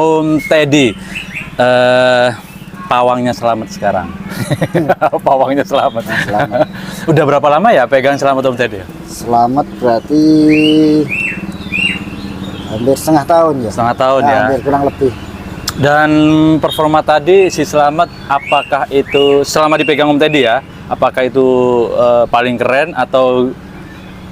Om Teddy. Pawangnya selamat sekarang. Pawangnya selamat. Selamat. Udah berapa lama ya pegang selamat Om Teddy? Selamat berarti hampir setengah tahun ya. Setengah tahun ya. Hampir kurang lebih. Dan performa tadi si Selamat, apakah itu selama dipegang Om Teddy ya? Apakah itu paling keren atau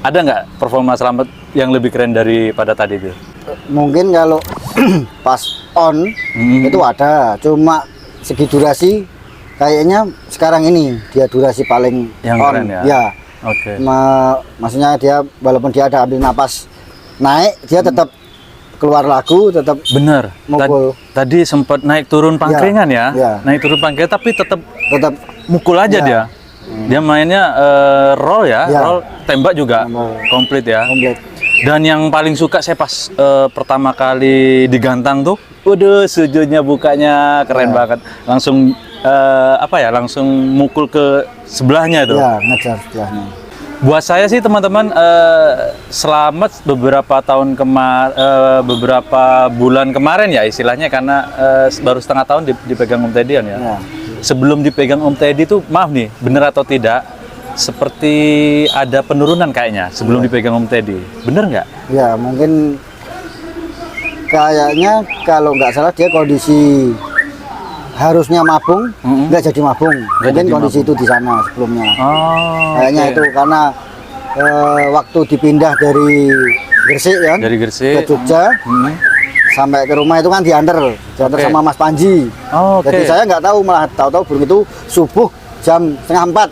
ada nggak performa Selamat yang lebih keren daripada tadi itu? Mungkin kalau pas on itu ada, cuma segi durasi kayaknya sekarang ini dia durasi paling Yang on. keren ya? Ya. Oke. Maksudnya dia walaupun dia ada ambil napas naik, dia tetap keluar lagu, tetap Bener. mukul. Tadi sempat naik turun pangkringan ya? Ya. Naik turun pangkringan tapi tetap Tetap mukul aja Ya. dia. Dia mainnya roll ya, Ya. roll tembak juga komplit ya. komplit. Dan yang paling suka saya pas pertama kali digantang tuh, waduh sujudnya bukanya keren banget. Langsung langsung mukul ke sebelahnya tuh. Ya, ngejar sebelahnya. Buat saya sih teman-teman, Selamat beberapa bulan kemarin ya istilahnya, karena baru setengah tahun dipegang Om Teddy ya. Ya. Sebelum dipegang Om Teddy tuh, maaf nih, bener atau tidak, seperti ada penurunan kayaknya sebelum dipegang Om Teddy. Bener nggak? Ya, mungkin kayaknya kalau nggak salah dia kondisi harusnya mabung, nggak jadi mabung. Mungkin jadi kondisi itu di sana sebelumnya. Oh, Kayaknya oke. itu karena waktu dipindah dari Gresik kan, Dari Gresik. ke Jogja, sampai ke rumah itu kan diantar Oke. sama Mas Panji. Oh, oke. Jadi saya nggak tahu, malah tahu-tahu burung itu subuh jam 3:30.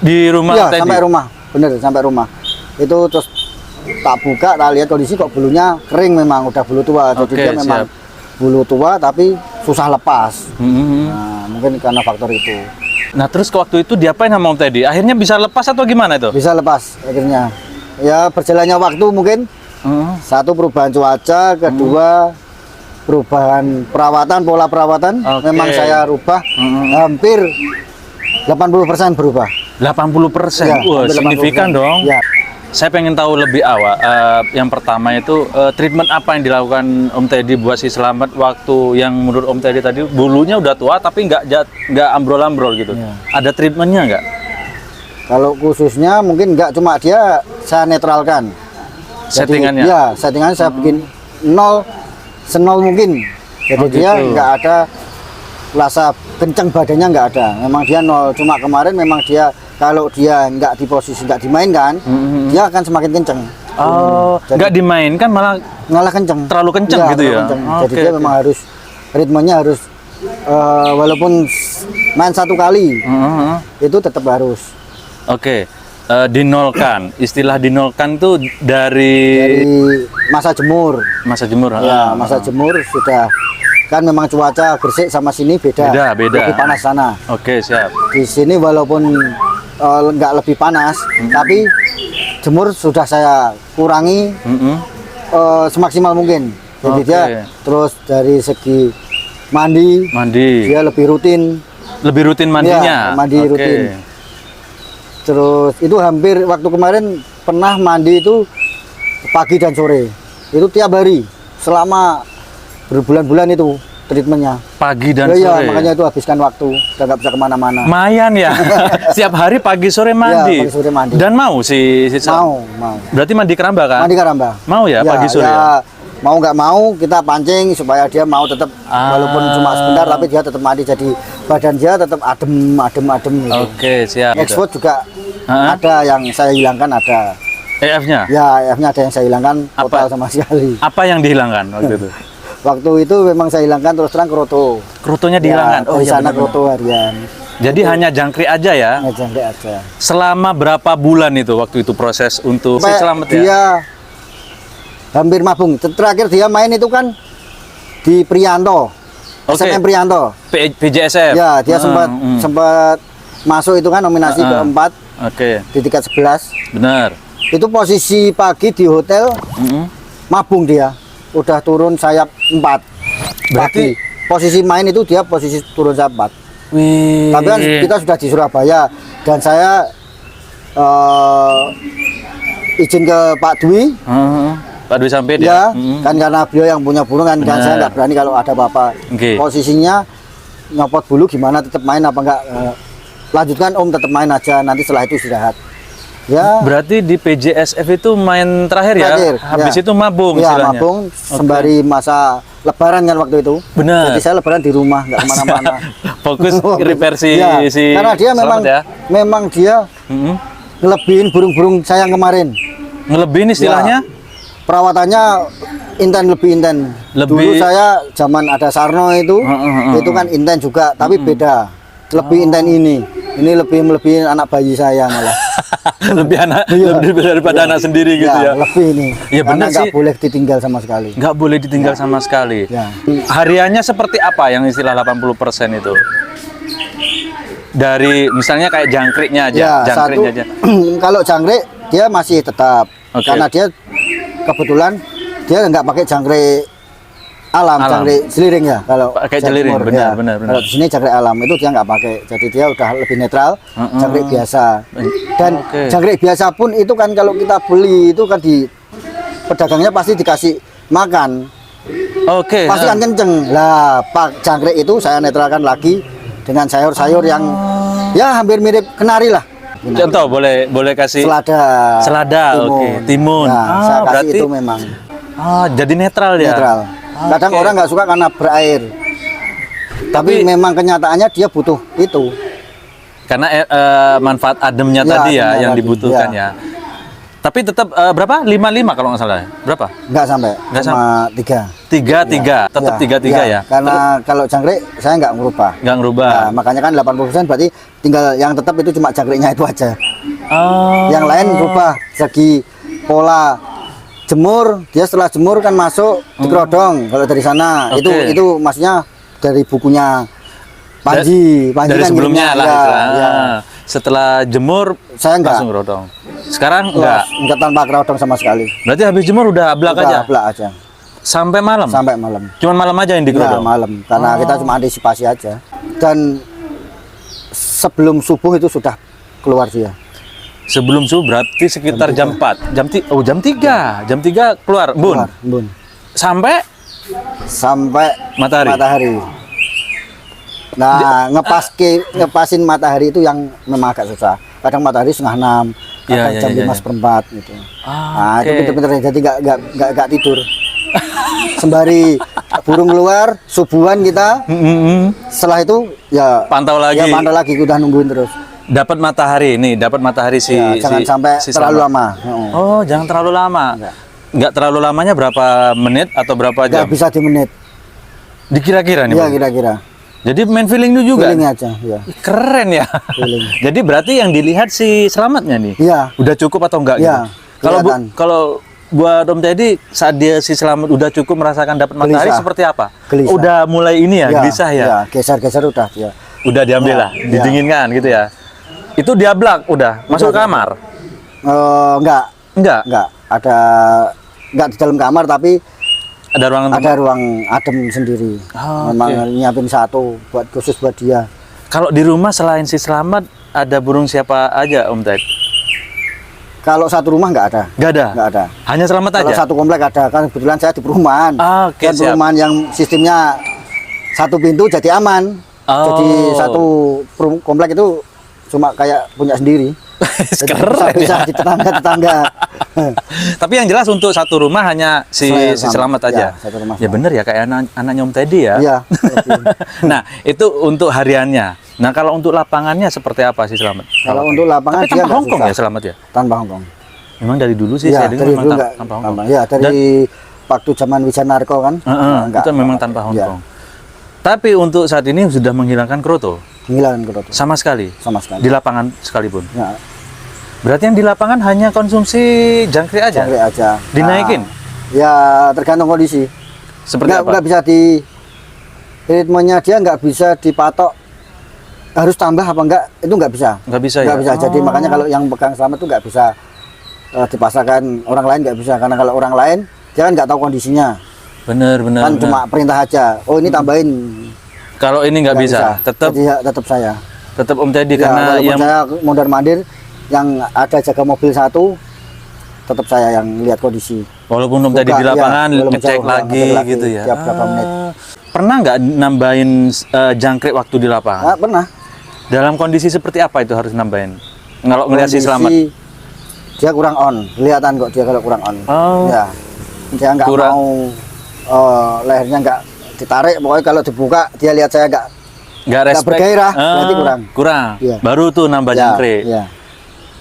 Di rumah Iya, Om Teddy? sampai rumah, bener sampai rumah. Itu terus tak buka, tak lihat kondisi kok bulunya kering, memang udah bulu tua. Jadi Oke, dia memang siap. bulu tua tapi susah lepas. Mhm. Nah, mungkin karena faktor itu. Nah terus ke waktu itu diapain sama Om Teddy? Akhirnya bisa lepas atau gimana itu? Bisa lepas akhirnya. Ya berjalannya waktu mungkin satu perubahan cuaca, kedua perubahan perawatan, pola perawatan. Oke. Memang saya rubah hampir 80% berubah. 80%? Ya, Wah, hampir signifikan 80%. dong. Ya. Saya pengen tahu lebih awal. Yang pertama itu treatment apa yang dilakukan Om Teddy buat si Selamat waktu yang menurut Om Teddy tadi bulunya udah tua tapi nggak ambrol-ambrol gitu. Ya. Ada treatmentnya nggak? Kalau khususnya mungkin nggak cuma dia, saya netralkan. Settingannya? Ya, settingannya saya bikin senol mungkin. Jadi Oh, dia gitu. nggak ada rasa kencang badannya, nggak ada. Memang dia nol. Cuma kemarin memang dia kalau dia nggak di posisi, nggak dimainkan, dia akan semakin kencang. Oh, Jadi- nggak dimainkan malah Malah kencang. terlalu kencang Iya, gitu terlalu ya? kencang. Oh, Jadi oke, dia oke. memang harus ritmenya harus walaupun main satu kali itu tetap harus. Oke. Dinolkan. Istilah dinolkan tuh dari Dari masa jemur. masa jemur. Ya, masa jemur sudah kan memang cuaca Gresik sama sini beda. Beda. Lebih panas sana. Oke, siap. Di sini walaupun nggak lebih panas, tapi jemur sudah saya kurangi semaksimal mungkin. Jadi Oke. dia terus dari segi mandi, Mandi. dia lebih rutin. Lebih rutin mandinya. Iya, mandi Oke. rutin. Terus itu hampir waktu kemarin pernah mandi itu pagi dan sore. Itu tiap hari selama berbulan-bulan itu treatmentnya. Pagi dan Iya, sore. makanya itu habiskan waktu, udah nggak bisa kemana-mana. Lumayan ya. Setiap hari pagi sore mandi. Iya, pagi sore mandi. Dan mau si Mau. Berarti mandi keramba kan? Mandi karamba. Mau ya, pagi sore ya? Mau nggak mau kita pancing supaya dia mau tetap walaupun cuma sebentar tapi dia tetap mandi, jadi badan dia tetap adem gitu. Oke, siap. Export juga Hah? ada yang saya hilangkan, ada. EF-nya? Ya, EF-nya ada yang saya hilangkan total sama sekali. Apa yang dihilangkan waktu itu? Waktu itu memang saya hilangkan terus terang kroto. Krotonya dihilangkan? Oh, di sana benar-benar. kroto harian. Jadi hanya jangkrik aja ya? Ngejangkrik aja. Selama berapa bulan itu waktu itu proses untuk si Sampai Selamat ya? dia hampir mabung. Terakhir dia main itu kan di Prianto. Oke. SMM Prianto. PJSF? Ya, dia sempat masuk itu kan nominasi keempat Oke, di tingkat 11. benar. Itu posisi pagi di hotel mabung dia. Udah turun sayap 4. Berarti- Pagi. Posisi main itu dia posisi turun sayap 4. Wih. Tapi kan kita sudah di Surabaya dan saya izin ke Pak Dwi. Pak Dwi Sampit Ya, ya. Mm. kan karena beliau yang punya burung kan, kan saya nggak berani kalau ada apa-apa. Oke. Posisinya nyopot bulu gimana, tetap main apa enggak? Lanjutkan Om, tetap main aja. Nanti setelah itu istirahat. Ya. Berarti di PJSF itu main terakhir ya? Terakhir, Habis ya. itu mabung Ya, istilahnya? mabung sembari masa Lebaran kan waktu itu. Benar. Jadi saya Lebaran di rumah, nggak kemana-mana. Fokus repair si, Ya, si karena dia memang Selamat ya? memang dia Mm-mm. ngelebihin burung-burung saya yang kemarin. Ngelebihin istilahnya? Ya, perawatannya lebih inten. Lebih- Dulu saya zaman ada Sarno itu kan inten juga, tapi beda. Lebih inten ini. Ini lebih melebihi anak bayi saya malah. Lebih anak, lebih daripada anak sendiri gitu ya? Lebih ini. Ya, Karena benar nggak sih. boleh ditinggal sama sekali. Nggak boleh ditinggal sama sekali. Ya. Hariannya seperti apa yang istilah 80% itu? Dari misalnya kayak jangkriknya aja, Ya, jangkriknya aja. kalau jangkrik dia masih tetap. Oke. Karena dia kebetulan dia nggak pakai jangkrik alam, Alam. jangkrik seliring ya. Kalau Pakai Jawa jeliring, Timur, benar, ya. benar. Kalau di sini jangkrik alam itu dia nggak pakai. Jadi dia udah lebih netral, Heeh. jangkrik biasa. Dan Oke. jangkrik biasa pun itu kan kalau kita beli itu kan di pedagangnya pasti dikasih makan. Oke. Pasti kan kenceng. Lah, pak jangkrik itu saya netralkan lagi dengan sayur-sayur yang ya hampir mirip kenari lah. Contoh boleh kasih Selada, oke. Timun. Nah, saya kasih berarti itu memang jadi netral ya. netral. Kadang Oke. orang nggak suka karena berair. Tapi memang kenyataannya dia butuh itu. Karena manfaat ademnya Ya, tadi ya ademnya yang tadi, dibutuhkan ya. ya. Tapi tetap berapa? 55 kalau nggak salah. Berapa? Nggak sampai, Nggak cuma 3. 3, tetap 3 ya. Karena kalau jangkrik saya nggak ngubah. Nggak ngerubah. Nah, makanya kan 80% berarti tinggal yang tetap itu cuma jangkriknya itu aja. Oh. Yang lain rubah segi pola jemur, dia setelah jemur kan masuk dikerodong kalau dari sana. Oke. Itu maksudnya dari bukunya Panji dari kan sebelumnya ngirimnya, lah. ya, istilah. ya. Setelah jemur Saya enggak. langsung rodong. Sekarang enggak. Enggak tanpa kerodong sama sekali. Berarti habis jemur udah ablak Udah aja. ablak aja Sampai malam. sampai malam. Cuman malam aja yang Ya, dikerodong. malam karena kita cuma antisipasi aja. Dan sebelum subuh itu sudah keluar dia. Sebelum subuh berarti sekitar jam 4. Jam 3. Jam 3 keluar, Bun. Keluar, Bun. Sampai Sampai matahari. Nah, ngepasin matahari itu yang memang agak susah. Kadang matahari 5:30, kadang Ya, jam ya, 5 ya. seperempat gitu. Nah, itu oke. pinter-pinter jadi nggak tidur. Sembari burung keluar, subuhan kita. Setelah itu ya Pantau lagi. Ya pantau lagi, udah nungguin terus. Dapat matahari nih, dapat matahari si Ya, jangan sampai si terlalu Selamat. lama. Oh, jangan terlalu lama. Nggak terlalu lamanya berapa menit atau berapa Nggak jam? bisa di menit. Dikira-kira nih, Iya, Bang? kira-kira. Jadi main feeling itu juga. Feeling aja, ya. Keren ya. Feeling. Jadi berarti yang dilihat si Selamatnya nih. Iya. Udah cukup atau enggak Iya, gitu? kelihatan. Kalau buat Om Teddy saat dia si Selamat udah cukup merasakan dapat matahari Gelisah. seperti apa? Gelisah. Udah mulai ini ya, gelisah ya. Iya, geser-geser udah ya. Udah diambil Ya, lah, ya. didinginkan gitu ya. Itu diablak udah, masuk Udah. kamar. Enggak, Enggak. enggak di dalam kamar tapi Ada ruangan ada ruang adem sendiri. Oh, Memang nyiapin satu buat khusus buat dia. Kalau di rumah selain si Selamat ada burung siapa aja Om Ted? Kalau satu rumah nggak ada. Nggak ada. Nggak ada. Hanya Selamat Kalau aja. satu komplek ada, kan kebetulan saya di perumahan. Ah, oke, Dan siap. perumahan yang sistemnya satu pintu jadi aman. Oh. Jadi satu komplek itu cuma kayak punya sendiri. Jadi Keren bisa ya. di tetangga-tetangga. Tapi yang jelas untuk satu rumah hanya si Selamat aja. Ya, satu rumah Ya sama. bener ya kayak anaknya Om Teddy ya. Iya. Nah itu untuk hariannya. Nah kalau untuk lapangannya seperti apa sih Selamat? Kalau untuk lapangan Tapi dia tanpa nggak Hongkong susah. ya Selamat ya? Tanpa Hongkong. Memang dari dulu sih Iya, saya dengar dari memang dulu nggak tanpa Hongkong. Ya, dari waktu zaman Wijanarko kan. Itu memang tanpa Iya, Hongkong. Tapi untuk saat ini sudah menghilangkan kroto Hilangkan keroto sama sekali sama sekali. di lapangan sekalipun. Ya, Berarti yang di lapangan hanya konsumsi jangkrik aja. jangkrik aja. Dinaikin? Nah, ya tergantung kondisi. Seperti apa? Nggak bisa di ritmenya dia nggak bisa dipatok harus tambah apa enggak, itu nggak bisa. Nggak bisa Nggak ya? bisa. Jadi Oh. makanya kalau yang pegang Selamat itu nggak bisa dipasarkan orang lain, nggak bisa, karena kalau orang lain dia kan nggak tahu kondisinya. Bener. Kan cuma perintah aja. Oh ini tambahin. Kalau ini nggak bisa, tetap Jadi ya, tetap saya. Om Teddy Ya, karena walaupun yang saya mondar mandir yang ada jaga mobil satu tetap saya yang lihat kondisi. Walaupun Om tadi di lapangan walaupun ngecek jauh, lagi gitu ya. tiap berapa menit. Pernah nggak nambahin jangkrik waktu di lapangan? Pernah. Dalam kondisi seperti apa itu harus nambahin? Kalau ngeliat si Selamat? Dia kurang on, kelihatan kok dia kalau kurang on. Oh. Ya, dia nggak Kurang. mau lehernya nggak ditarik. Pokoknya kalau dibuka dia lihat saya Nggak respect. bergairah, berarti kurang. Kurang. Iya. Baru tuh nambah jangkrik. Ya,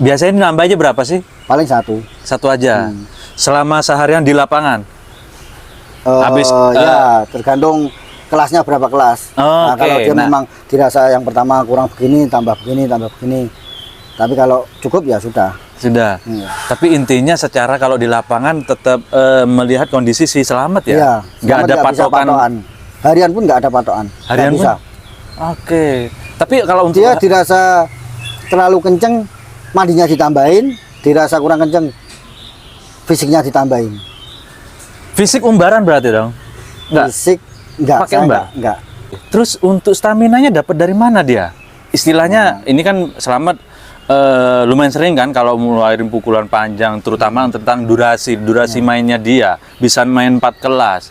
Biasanya nambahnya berapa sih? paling satu. Satu aja. Selama seharian di lapangan. Habis, ya tergantung kelasnya berapa kelas. Nah, Oke, kalau dia nah. memang dirasa yang pertama kurang begini, tambah begini, tambah begini. Tapi kalau cukup ya sudah. Sudah. Iya. Tapi intinya secara kalau di lapangan tetap melihat kondisi si Selamat ya. Iya, Nggak selamat ada nggak bisa patokan. Harian pun nggak ada patokan. Nggak Harian pun? bisa. Oke. Tapi kalau untuk Dia dirasa terlalu kenceng, mandinya ditambahin. Dirasa kurang kenceng, fisiknya ditambahin. fisik umbaran berarti dong. Nggak. Fisik nggak. Pakai saya umbar? nggak. Terus untuk staminanya dapat dari mana dia? Istilahnya ini kan Selamat lumayan sering kan kalau ngeluarin pukulan panjang, terutama tentang durasi mainnya dia bisa main 4 kelas.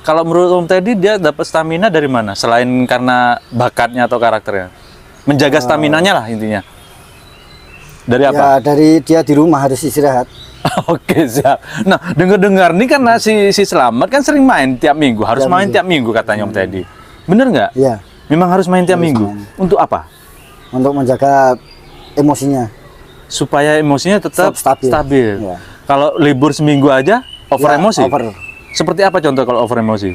Kalau menurut Om Teddy dia dapat stamina dari mana? Selain karena bakatnya atau karakternya, menjaga staminanya lah intinya. Dari apa? Ya dari dia di rumah harus istirahat. Oke siap. Nah dengar-dengar nih kan si Selamat kan sering main tiap minggu, harus main tiap minggu katanya Om Teddy. Bener nggak? Iya. Memang harus main tiap minggu. Untuk apa? Untuk menjaga emosinya. Supaya emosinya tetap stabil. Ya. Kalau libur seminggu aja over Ya, emosi. over. Seperti apa contoh kalau over emosi?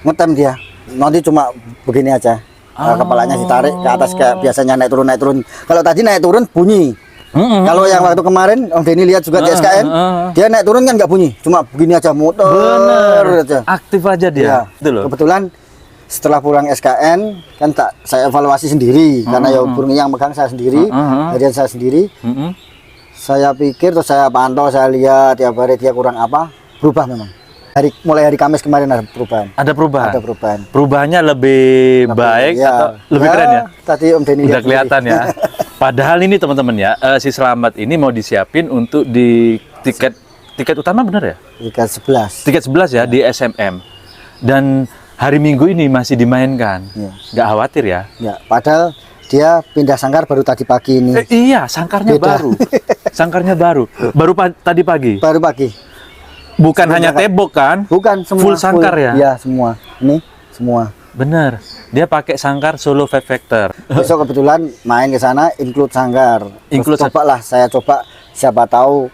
Ngetem dia. Nanti cuma begini aja. Kepalanya ditarik ke atas kayak biasanya naik turun. Kalau tadi naik turun bunyi. Kalau yang waktu kemarin Om Denny lihat juga di SKN, dia naik turun kan nggak bunyi, cuma begini aja muter aja. Aktif aja dia. Ya, Itu loh. kebetulan setelah pulang SKN kan saya evaluasi sendiri karena ya burung yang megang saya sendiri, harian saya sendiri. Saya pikir terus saya pantau, saya lihat tiap hari dia kurang apa, berubah memang. Mulai hari Kamis kemarin ada perubahan. Ada perubahan. Ada perubahan. Perubahannya lebih baik ya, atau lebih keren ya? Tadi Om Denny Udah lihat kelihatan sendiri. ya. Padahal ini teman-teman ya, si Selamat ini mau disiapin untuk di tiket utama bener ya? Tiket 11. Tiket 11 ya di SMM. Dan hari Minggu ini masih dimainkan. Ya. Nggak khawatir ya? Ya, padahal dia pindah sangkar baru tadi pagi ini. Iya, sangkarnya Beda. baru. Sangkarnya baru. Tadi pagi. Baru pagi. Bukan hanya tebok kan? Bukan semua. Full sangkar ya? Iya, semua. Ini semua. Bener. Dia pakai sangkar solo 5 vector. Besok kebetulan main ke sana include sangkar. Include Saya coba siapa tahu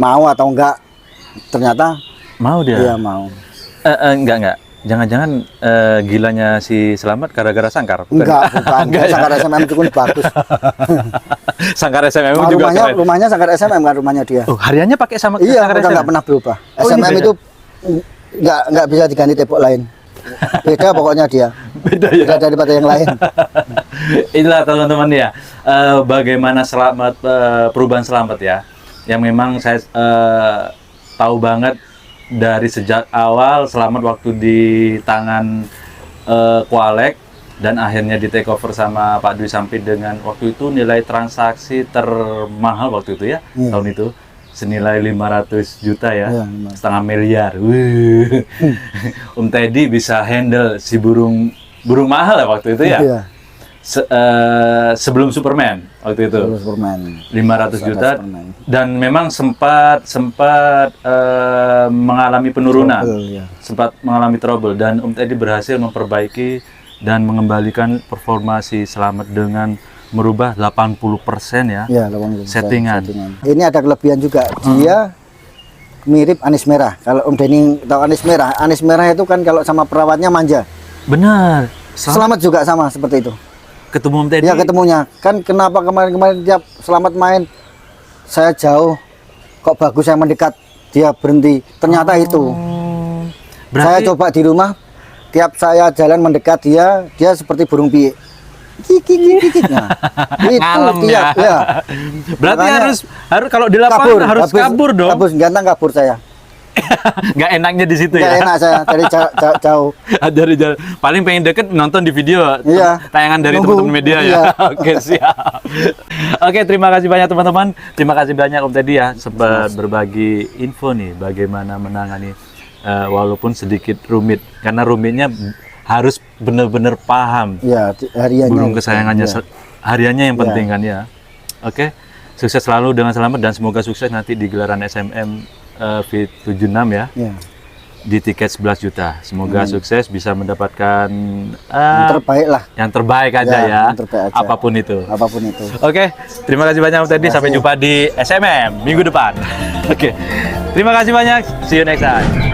mau atau enggak. Ternyata Mau dia? iya mau. Enggak. Jangan-jangan gilanya si Selamat gara-gara sangkar? Enggak. Enggak ya? Sangkar SMM itu pun bagus. Sangkar SMM Nah, juga keren. rumahnya sangkar SMM kan rumahnya dia. Oh, hariannya pakai sama Iya, sangkar udah SMM? nggak pernah berubah. Oh, ini SMM beda. itu nggak bisa diganti tembok lain. Beda pokoknya dia. Beda ya? Beda daripada yang lain. Inilah teman-teman ya, bagaimana perubahan Selamat ya, yang memang saya tahu banget dari sejak awal Selamat waktu di tangan Qualek dan akhirnya di take over sama Pak Dwi Sampit dengan waktu itu nilai transaksi termahal waktu itu ya, Iya. tahun itu senilai 500 juta ya, Iya, 500. setengah miliar. Wuh. Om Teddy bisa handle si burung mahal ya waktu itu ya. Iya. Sebelum Superman waktu itu Terus Superman. 500 juta Superman. dan memang sempat mengalami penurunan, Trouble, ya. sempat mengalami trouble dan Om Teddy berhasil memperbaiki dan mengembalikan performa si Selamat dengan merubah 80% ya. Ya, 80%. Settingan. Ini ada kelebihan juga. Dia mirip anis merah. Kalau Om Denny tahu anis merah itu kan kalau sama perawatnya manja. Benar. Selamat juga sama seperti itu. Ketemu Om Teddy. Ya ketemunya. Kan kenapa kemarin tiap Selamat main saya jauh kok bagus saya mendekat dia berhenti. Ternyata itu. Saya Berarti coba di rumah tiap saya jalan mendekat dia seperti burung piik. Kiki. Nah, itu ngalem tiap ya. Berarti Makanya harus kalau di lapangan harus kabur dong. Kabur, ganteng kabur saya. Nggak enaknya di situ Nggak ya. enak saya dari jauh. Dari jauh. Paling pengen deket nonton di video Iya. tayangan dari Nunggu. teman-teman media ya. Iya. Oke, siap. Oke, terima kasih banyak teman-teman. Terima kasih banyak Om Teddy ya sempat berbagi info nih bagaimana menangani walaupun sedikit rumit karena rumitnya harus benar-benar paham Iya, hariannya. burung kesayangannya Iya. hariannya yang Iya. penting kan ya. Oke. Sukses selalu dengan selamat dan semoga sukses nanti di gelaran SMM V76 ya. Iya. Di tiket 11 juta. Semoga sukses bisa mendapatkan Yang terbaik lah. yang terbaik aja Ya, ya. yang terbaik aja. Apapun itu. Apapun itu. Oke, terima kasih banyak Om Teddy. Sampai jumpa di SMM minggu depan. Oke. Terima kasih banyak. See you next time.